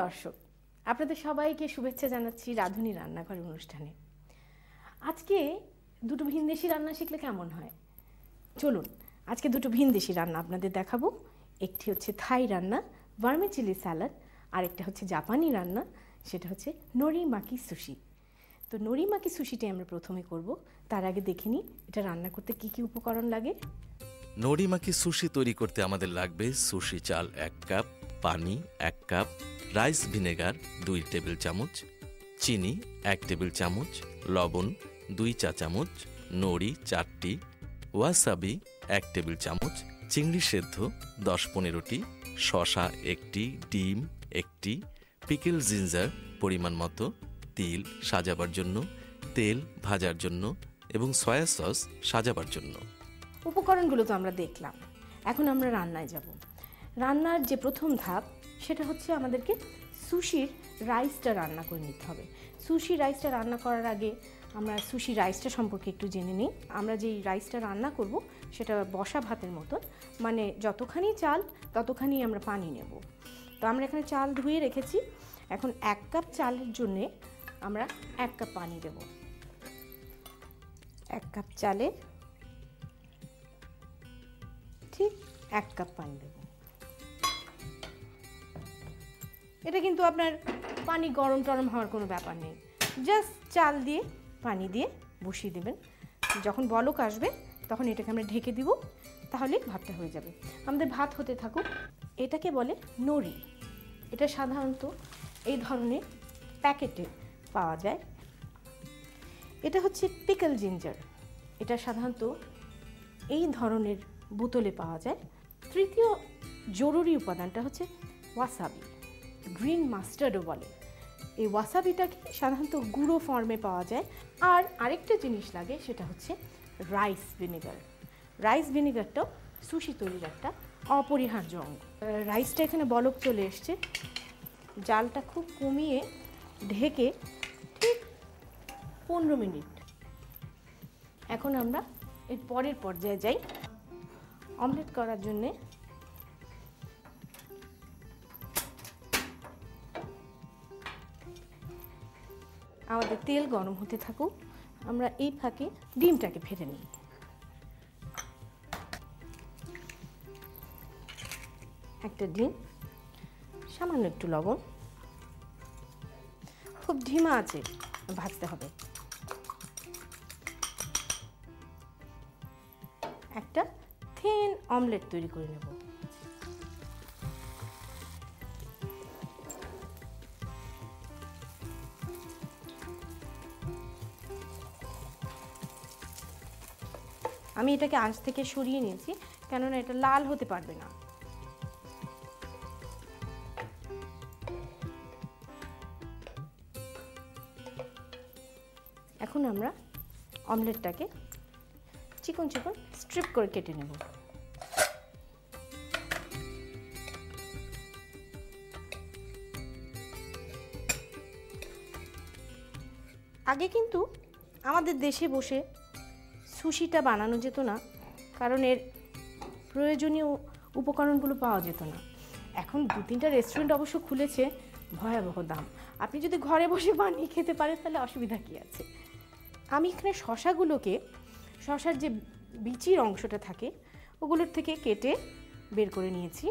দর্শক, আপনাদের সবাইকে শুভেচ্ছা জানাচ্ছি রাঁধুনি রান্নাঘর অনুষ্ঠানে। আজকে দুটো ভিনদেশি রান্না শিখলে কেমন হয়? চলুন আজকে দুটো ভিনদেশি রান্না আপনাদের দেখাবো। একটি হচ্ছে থাই রান্না, ভার্মিচেলি স্যালাড, আর একটা হচ্ছে জাপানি রান্না, সেটা হচ্ছে নোরিমাকি সুশি। তো নোরিমাকি সুশিটাই আমরা প্রথমে করব। তার আগে দেখে নিই এটা রান্না করতে কি কি উপকরণ লাগে। নোরিমাকি সুশি তৈরি করতে আমাদের লাগবে সুশি চাল 1 কাপ, পানি 1 কাপ, রাইস ভিনেগার 2 টেবিল চামচ, চিনি 1 টেবিল চামচ, লবণ 2 চা চামচ, নড়ি 4টি, ওয়াসাবি 1 টেবিল চামচ, চিংড়ি সেদ্ধ 10-15টি, শসা 1টি, ডিম 1টি, পিকেল জিঞ্জার পরিমাণ মতো, তিল সাজাবার জন্য, তেল ভাজার জন্য এবং সয়া সস সাজাবার জন্য। উপকরণগুলো তো আমরা দেখলাম, এখন আমরা রান্নায় যাব। রান্নার যে প্রথম ধাপ সেটা হচ্ছে আমাদেরকে সুশির রাইসটা রান্না করে নিতে হবে। সুশি রাইসটা রান্না করার আগে আমরা সুশি রাইসটা সম্পর্কে একটু জেনে নিই। আমরা যেই রাইসটা রান্না করব সেটা বসা ভাতের মতন, মানে যতখানি চাল ততখানি আমরা পানি নেব। তো আমরা এখানে চাল ধুয়ে রেখেছি। এখন 1 কাপ চালের জন্যে আমরা 1 কাপ পানি দেব। 1 কাপ চালে ঠিক 1 কাপ পানি দেব। এটা কিন্তু আপনার পানি গরম টরম হওয়ার কোনো ব্যাপার নেই, জাস্ট চাল দিয়ে পানি দিয়ে বসিয়ে দেবেন। যখন বলক আসবে তখন এটাকে আমরা ঢেকে দিব, তাহলে ভাতটা হয়ে যাবে। আমাদের ভাত হতে থাকুক। এটাকে বলে নড়ি। এটা সাধারণত এই ধরনের প্যাকেটে পাওয়া যায়। এটা হচ্ছে পিকেল জিঞ্জার, এটা সাধারণত এই ধরনের বোতলে পাওয়া যায়। তৃতীয় জরুরি উপাদানটা হচ্ছে ওয়াসাবি, গ্রিন মাস্টার্ডও বলে। এই ওয়াসাবিটাকে সাধারণত গুঁড়ো ফর্মে পাওয়া যায়। আর আরেকটা জিনিস লাগে, সেটা হচ্ছে রাইস ভিনেগার। রাইস ভিনেগারটাও সুশি তৈরির একটা অপরিহার্য অঙ্গ। রাইসটা এখানে বলক চলে এসছে, জালটা খুব কমিয়ে ঢেকে ঠিক 15 মিনিট। এখন আমরা এর পরের পর্যায়ে যাই। অমলেট করার জন্যে আমাদের তেল গরম হতে থাকুক, আমরা এই ফাঁকে ডিমটাকে ফেটে নিই। একটা ডিম, সামান্য একটু লবণ, খুব ধিমা আঁচে ভাজতে হবে। একটা থিন অমলেট তৈরি করে নেব। আমি এটাকে আঁচ থেকে সরিয়ে নিয়েছি, কেননা এটা লাল হতে পারবে না। এখন আমরা অমলেটটাকে চিকন চিকন স্ট্রিপ করে কেটে নেব। আগে কিন্তু আমাদের দেশে বসে সুশিটা বানানো যেত না, কারণ এর প্রয়োজনীয় উপকরণগুলো পাওয়া যেত না। এখন 2-3টা রেস্টুরেন্ট অবশ্য খুলেছে, ভয়াবহ দাম। আপনি যদি ঘরে বসে বানিয়ে খেতে পারেন তাহলে অসুবিধা কী আছে। আমি এখানে শশার যে বিচির অংশটা থাকে ওগুলোর থেকে কেটে বের করে নিয়েছি,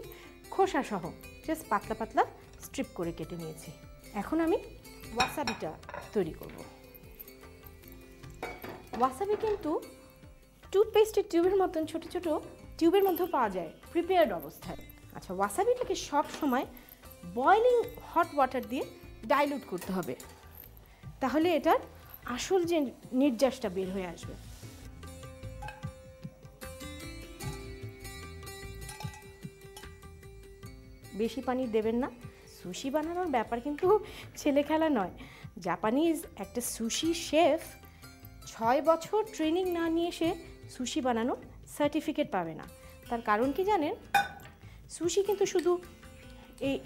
খোসা সহ জাস্ট পাতলা পাতলা স্ট্রিপ করে কেটে নিয়েছি। এখন আমি ওয়াসাবিটা তৈরি করব। ওয়াসাবি কিন্তু টুথপেস্টের টিউবের মতন ছোট ছোট টিউবের মধ্যেও পাওয়া যায় প্রিপেয়ার্ড অবস্থায়। আচ্ছা, ওয়াসাবিটাকে সব সময় বয়লিং হট ওয়াটার দিয়ে ডাইলুট করতে হবে, তাহলে এটার আসল যে নির্যাসটা বের হয়ে আসবে। বেশি পানি দেবেন না। সুশি বানানোর ব্যাপার কিন্তু ছেলে খেলা নয়। জাপানিজ একটা সুশি শেফ 6 বছর ট্রেনিং না নিয়ে সে সুশি বানানোর সার্টিফিকেট পাবে না। তার কারণ কি জানেন? সুশি কিন্তু শুধু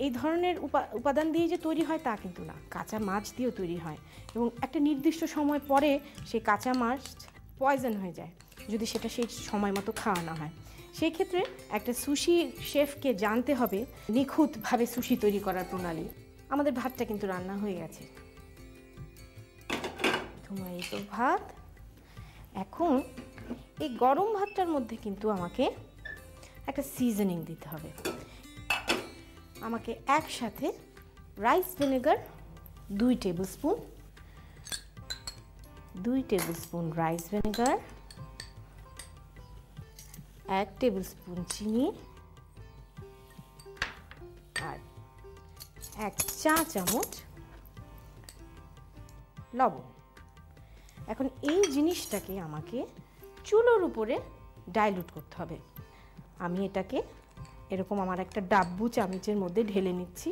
এই ধরনের উপাদান দিয়ে যে তৈরি হয় তা কিন্তু না, কাঁচা মাছ দিয়েও তৈরি হয়, এবং একটা নির্দিষ্ট সময় পরে সেই কাঁচা মাছ পয়জন হয়ে যায় যদি সেটা সেই সময় মতো খাওয়া না হয়। সেই ক্ষেত্রে একটা সুশি শেফকে জানতে হবে নিখুঁতভাবে সুশি তৈরি করার প্রণালী। আমাদের ভাতটা কিন্তু রান্না হয়ে গেছে। ধুমায়িত ভাত। এখন এই গরম ভাতটার মধ্যে কিন্তু আমাকে একটা সিজনিং দিতে হবে। আমাকে একসাথে rice vinegar 2 table spoon rice vinegar, 1 table spoon চিনি আর 1 চা চামচ লবণ। এখন এই জিনিসটাকে আমাকে চুলোর উপরে ডাইলুট করতে হবে। আমি এটাকে এরকম আমার একটা ডাব্বু চামচের মধ্যে ঢেলে নিচ্ছি।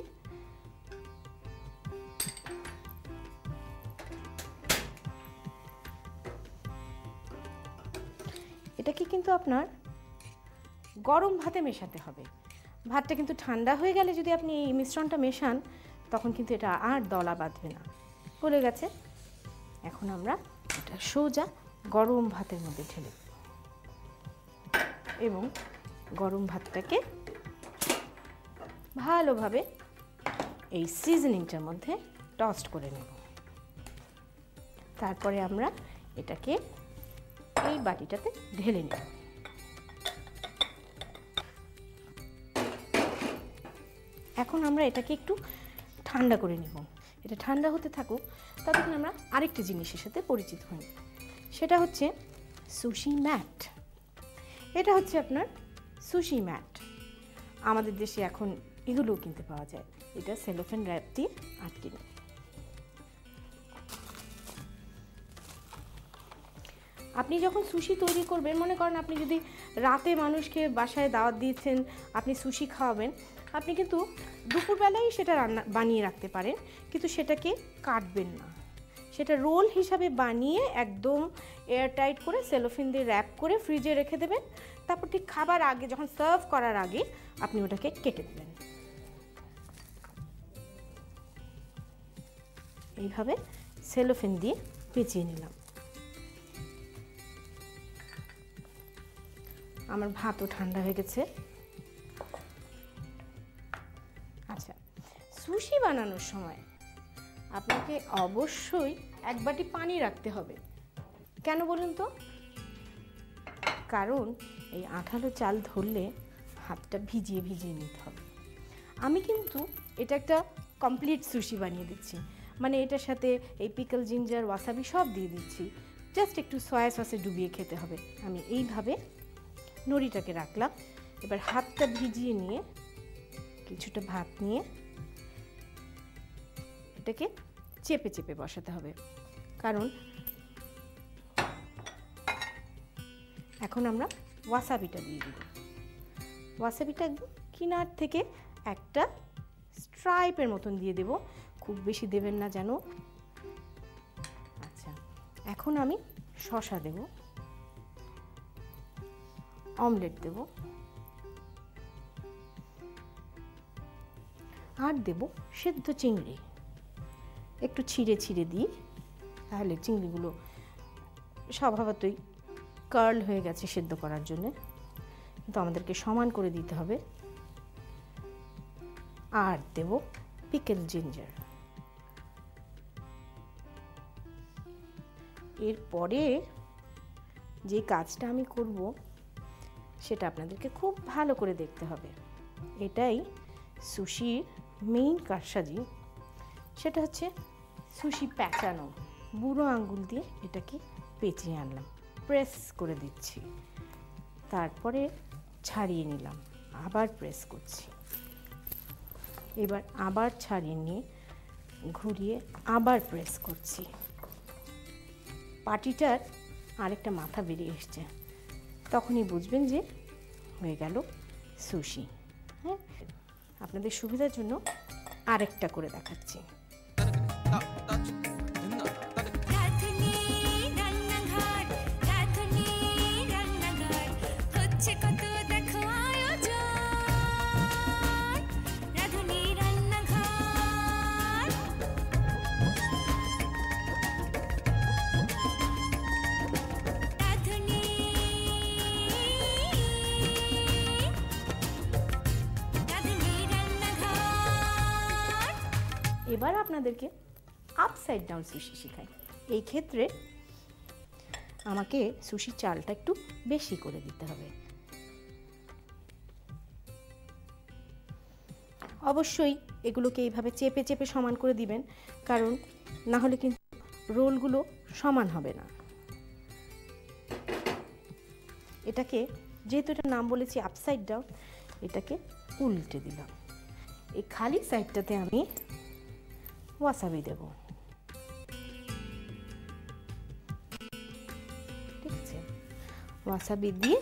এটাকে কিন্তু আপনার গরম ভাতে মেশাতে হবে। ভাতটা কিন্তু ঠান্ডা হয়ে গেলে যদি আপনি এই মিশ্রণটা মেশান তখন কিন্তু এটা আর দলা বাঁধবে না, গলে গেছে। এখন আমরা এটা সোজা গরম ভাতের মধ্যে ঢেলে দেব এবং গরম ভাতটাকে ভালোভাবে এই সিজনিংটার মধ্যে টস্ট করে নেব। তারপরে আমরা এটাকে এই বাটিটাতে ঢেলে নেব। এখন আমরা এটাকে একটু ঠান্ডা করে নেব। এটা ঠান্ডা হতে থাকুক, ততক্ষণ আমরা আরেকটা জিনিসের সাথে পরিচিত হই। সেটা হচ্ছে সুশি ম্যাট। এটা হচ্ছে আপনার সুশি ম্যাট। আমাদের দেশে এখন এগুলোও কিনতে পাওয়া যায়। এটা সেলোফেন র্যাপ দিয়ে আটকে নেই। আপনি যখন সুশি তৈরি করবেন, মনে করেন আপনি যদি রাতে মানুষকে বাসায় দাওয়াত দিয়েছেন, আপনি সুশি খাওয়াবেন, আপনি কিন্তু দুপুরবেলায় সেটা বানিয়ে রাখতে পারেন, কিন্তু সেটাকে কাটবেন না। সেটা রোল হিসাবে বানিয়ে একদম এয়ারটাইট করে সেলোফিন দিয়ে র্যাপ করে ফ্রিজে রেখে দেবেন। তারপর ঠিক খাবার আগে, যখন সার্ভ করার আগে আপনি ওটাকে কেটে দেবেন। এইভাবে সেলোফিন দিয়ে পেঁচিয়ে নিলাম। আমার ভাতও ঠান্ডা হয়ে গেছে। আচ্ছা, সুশি বানানোর সময় আপনাকে অবশ্যই 1 বাটি পানি রাখতে হবে। কেন বলুন তো? কারণ এই আঠালো চাল ধরলে হাতটা ভিজিয়ে ভিজিয়ে নিতে হবে। আমি কিন্তু এটা একটা কমপ্লিট সুশি বানিয়ে দিচ্ছি, মানে এটার সাথে এই পিকল, জিঞ্জার, ওয়াসাবি সব দিয়ে দিচ্ছি। জাস্ট একটু সয়া সসে ডুবিয়ে খেতে হবে। আমি এইভাবে নড়িটাকে রাখলাম। এবার হাতটা ভিজিয়ে নিয়ে কিছুটা ভাত নিয়ে এটাকে চেপে চেপে বসাতে হবে। কারণ এখন আমরা ওয়াসাবিটা দিয়ে দিব। ওয়াসাবিটা একদম কিনার থেকে একটা স্ট্রাইপের মতন দিয়ে দেব, খুব বেশি দেবেন না যেন। আচ্ছা, এখন আমি শসা দেব, অমলেট দেব আর দেব সেদ্ধ চিংড়ি। একটু ছিঁড়ে ছিঁড়ে দিই, তাহলে চিংড়িগুলো স্বভাবতই কার্ল হয়ে গেছে সেদ্ধ করার জন্য, কিন্তু আমাদেরকে সমান করে দিতে হবে। আর দেব পিকল জিঞ্জার। এরপরে যে কাজটা আমি করব সেটা আপনাদেরকে খুব ভালো করে দেখতে হবে। এটাই সুশির মেইন কারসাজি। সেটা হচ্ছে সুশি প্যাঁচানো। বুড়ো আঙ্গুল দিয়ে এটাকে পেঁচিয়ে আনলাম, প্রেস করে দিচ্ছি, তারপরে ছাড়িয়ে নিলাম, আবার প্রেস করছি, এবার আবার ছাড়িয়ে নিয়ে ঘুরিয়ে আবার প্রেস করছি। পাটিটার আরেকটা মাথা বেরিয়ে এসছে, তখনই বুঝবেন যে হয়ে গেল সুশি। হ্যাঁ, আপনাদের সুবিধার জন্য আরেকটা করে দেখাচ্ছি। এবার আপনাদেরকে আপসাইড ডাউন সুশি শেখাই। এই ক্ষেত্রে আমাকে সুশি চালটা একটু বেশি করে দিতে হবে। অবশ্যই এগুলোকে এইভাবে চেপে চেপে সমান করে দিবেন, কারণ না হলে কিন্তু রোলগুলো সমান হবে না। এটাকে, যেহেতু এটার নাম বলেছি আপসাইড ডাউন, এটাকে উল্টে দিলাম। এই খালি সাইডটাতে আমি ওয়াসাবি দেব। ঠিক আছে, ওয়াসাবি দিয়ে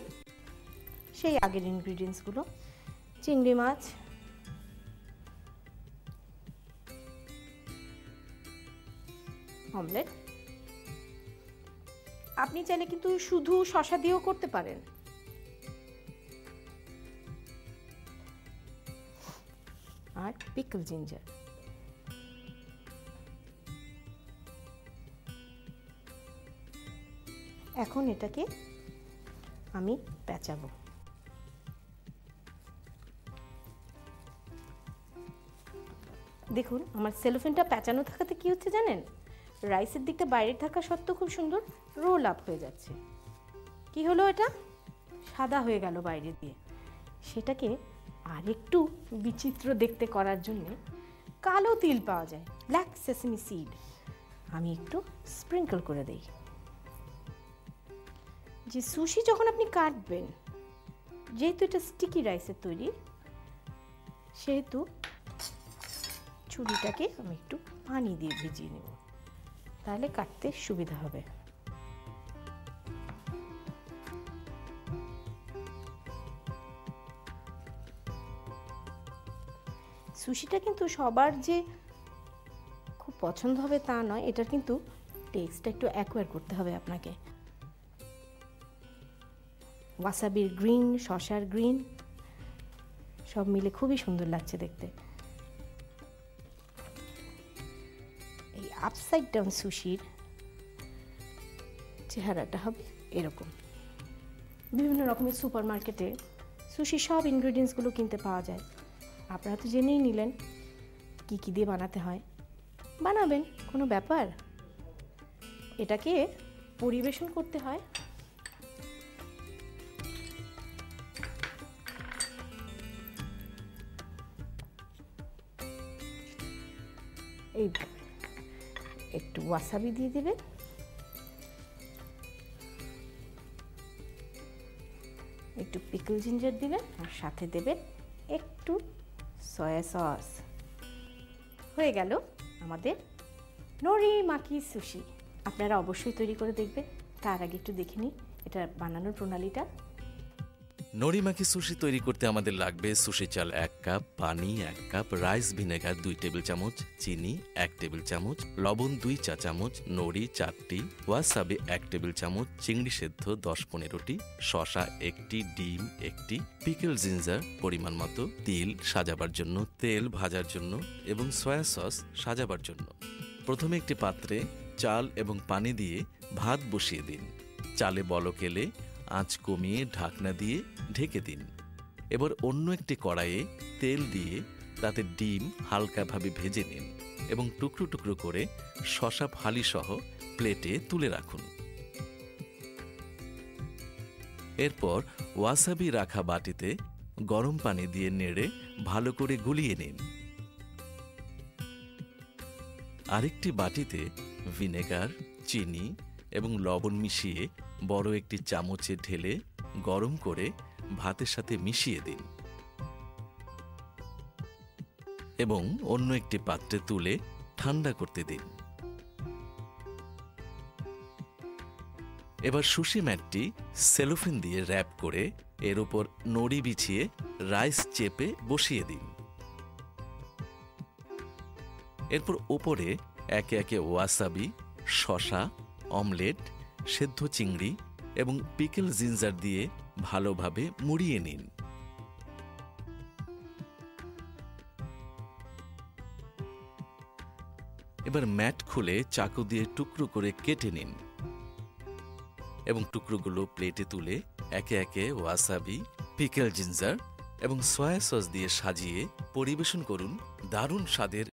সেই আগের ইনগ্রিডিয়েন্টসগুলো, চিংড়ি মাছ, অমলেট। আপনি চাইলে কিন্তু শুধু শসা দিয়েও করতে পারেন। আর পিকল জিঞ্জার। এখন এটাকে আমি পেঁচাবো। দেখুন আমার সেলোফেনটা পেঁচানো থাকাতে কি হচ্ছে জানেন, রাইসের দিকটা বাইরে থাকা সত্ত্বেও খুব সুন্দর রোল আপ হয়ে যাচ্ছে। কি হলো, এটা সাদা হয়ে গেল বাইরে দিয়ে। সেটাকে আরেকটু বিচিত্র দেখতে করার জন্য কালো তিল পাওয়া যায়, ব্ল্যাক সেসমি সিড, আমি একটু স্প্রিঙ্কল করে দেই। যে সুশি যখন আপনি কাটবেন, যেহেতু এটা স্টিকি রাইসের তৈরি, সেহেতু ছুরিটাকে আমি একটু পানি দিয়ে ভিজিয়ে নেব, তাহলে কাটতে সুবিধা হবে। সুশিটা কিন্তু সবার যে খুব পছন্দ হবে তা নয়, এটার কিন্তু টেস্টটা একটু অ্যাকোয়ার করতে হবে আপনাকে। ওয়াসাবির গ্রিন, শসার গ্রিন সব মিলে খুবই সুন্দর লাগছে দেখতে। এই আপসাইড ডাউন সুশির চেহারাটা হবে এরকম। বিভিন্ন রকমের সুপার মার্কেটে সুশির সব ইনগ্রিডিয়েন্টসগুলো কিনতে পাওয়া যায়। আপনারা তো জেনেই নিলেন কি কি দিয়ে বানাতে হয়, বানাবেন, কোনো ব্যাপার। এটাকে পরিবেশন করতে হয় এইভাবে। একটু ওয়াসাবি দিয়ে দেবেন, একটু পিকল জিঞ্জার দিবেন, আর সাথে দেবেন একটু সয়া সস। হয়ে গেল আমাদের নরি মাকি সুশি। আপনারা অবশ্যই তৈরি করে দেখবেন। তার আগে একটু দেখে নিই এটা বানানোর প্রণালীটা। নরিমাকি সুশি তৈরি করতে আমাদের লাগবে সুশি চাল 1 কাপ, পানি 1 কাপ, রাইস ভিনেগার 2 টেবিল চামচ, চিনি 1 টেবিল চামচ, লবণ 2 চা চামচ, নড়ি 4টি, ওয়াসাবি 1 টেবিল চামচ, চিংড়ি সেদ্ধ 10-15টি, শসা 1টি, ডিম 1টি, পিকল জিঞ্জার পরিমাণ মতো, তিল সাজাবার জন্য, তেল ভাজার জন্য এবং সয়া সস সাজাবার জন্য। প্রথমে একটি পাত্রে চাল এবং পানি দিয়ে ভাত বসিয়ে দিন। চালে বলক এলে আঁচ কমিয়ে ঢাকনা দিয়ে ঢেকে দিন। এবার অন্য একটি কড়াইয়ে তেল দিয়ে তাতে ডিম হালকাভাবে ভেজে নিন এবং টুকরো টুকরো করে শসা ফালি সহ প্লেটে তুলে রাখুন। এরপর ওয়াসাবি রাখা বাটিতে গরম পানি দিয়ে নেড়ে ভালো করে গুলিয়ে নিন। আরেকটি বাটিতে ভিনেগার, চিনি এবং লবণ মিশিয়ে বড় একটি চামচে ঢেলে গরম করে ভাতের সাথে মিশিয়ে দিন এবং অন্য একটি পাত্রে তুলে ঠান্ডা করতে দিন। এবার সুশি ম্যাটটি সেলোফেন দিয়ে র্যাপ করে এর উপর নড়ি বিছিয়ে রাইস চেপে বসিয়ে দিন। এরপর ওপরে একে একে ওয়াসাবি, শসা, অমলেট, সেদ্ধ চিংড়ি এবং পিকল জিঞ্জার দিয়ে ভালোভাবে মুড়িয়ে নিন। এবার ম্যাট খুলে চাকু দিয়ে টুকরো করে কেটে নিন এবং টুকরোগুলো প্লেটে তুলে একে একে ওয়াসাবি, পিকল জিঞ্জার এবং সয়া সস দিয়ে সাজিয়ে পরিবেশন করুন দারুণ স্বাদের